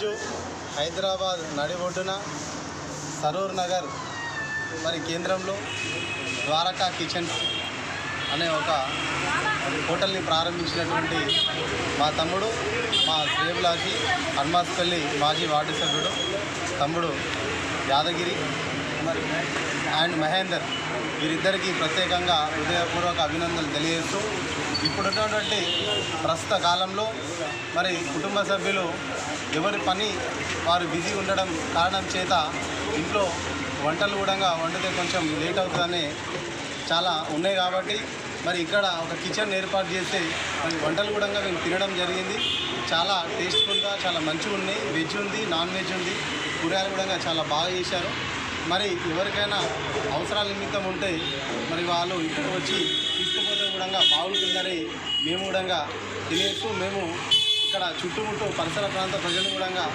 ఈరోజు హైదరాబాద్ నడిబొడ్డున సరూర్ నగర్ మరి కేంద్రంలో ద్వారకా కిచెన్స్ అనే ఒక హోటల్ని ప్రారంభించినటువంటి మా తమ్ముడు మా శ్రేయభిలాషి హనుమాస్పల్లి మాజీ వార్డు సభ్యుడు తమ్ముడు యాదగిరి మరి అండ్ మహేందర్ వీరిద్దరికీ ప్రత్యేకంగా హృదయపూర్వక అభినందనలు తెలియజేస్తూ ఇప్పుడున్నటువంటి ప్రస్తుత కాలంలో మరి కుటుంబ సభ్యులు ఎవరి పని వారు బిజీ ఉండడం కారణం చేత ఇంట్లో వంటలు కూడా వండితే కొంచెం లేట్ అవుతుందని చాలా ఉన్నాయి కాబట్టి మరి ఇక్కడ ఒక కిచెన్ ఏర్పాటు చేసి మరి వంటలు కూడా మేము తినడం జరిగింది. చాలా టేస్ట్ఫుల్గా చాలా మంచిగా ఉన్నాయి. వెజ్ ఉంది, నాన్ వెజ్ ఉంది, కూరగాయలు కూడా చాలా బాగా చేశారు. మరి ఎవరికైనా అవసరాల నిమిత్తం ఉంటే మరి వాళ్ళు ఇక్కడ వచ్చి తీసుకుపోతే కూడా బాగుంటుందని మేము కూడా తెలియచ్చు. మేము ఇక్కడ చుట్టుముట్టు పరిసర ప్రాంత ప్రజలు కూడా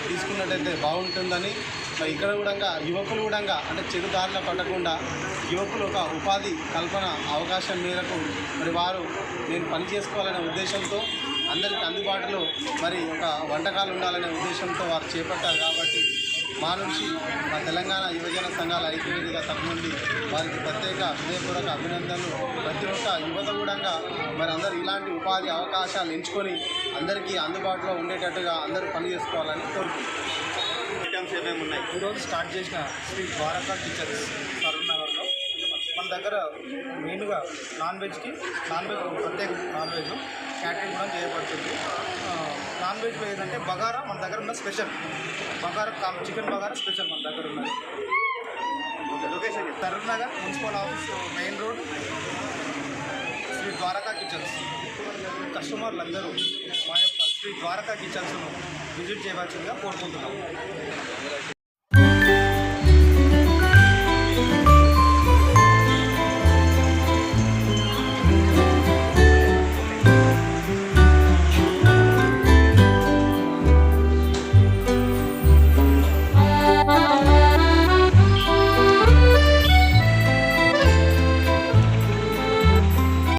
తీసుకున్నట్టయితే బాగుంటుందని మరి ఇక్కడ కూడా యువకులు కూడా అంటే చెడుదారిన పట్టకుండా యువకులు ఒక ఉపాధి కల్పన అవకాశం మేరకు మరి వారు నేను పని చేసుకోవాలనే ఉద్దేశంతో అందరికీ అందుబాటులో మరి ఒక వంటకాలు ఉండాలనే ఉద్దేశంతో వారు చేపట్టారు. కాబట్టి మా నుంచి మా తెలంగాణ యువజన సంఘాల ఐక్యవేదిక తరఫు నుండి వారికి ప్రత్యేక హృదయపూర్వక అభినందనలు. ప్రతి ఒక్క యువత కూడా మరి అందరూ ఇలాంటి ఉపాధి అవకాశాలు ఎంచుకొని అందరికీ అందుబాటులో ఉండేటట్టుగా అందరూ పని చేసుకోవాలని కోరుకుంటున్నాం. ఐటమ్స్ ఏమేమి ఉన్నాయి? ఈరోజు స్టార్ట్ చేసిన శ్రీ ద్వారకా కిచెన్స్ సరూర్ నగర్లో మన దగ్గర మెయిన్గా నాన్ వెజ్ ప్రత్యేక నాన్ వెజ్ క్యాటరింగ్ కూడా చేయబడుతుంది. నాన్ వెజ్లో ఏంటంటే బగారా మన దగ్గర ఉన్న special bagara chicken bagara special మన దగ్గర ఉన్నది. Location Saroor Nagar municipal office main road Shri Dwaraka kitchens. కస్టమర్లు అందరూ మా యొక్క శ్రీ ద్వారకా కిచెన్స్ను విజిట్ చేయవలసిందిగా కోరుకుంటున్నాము.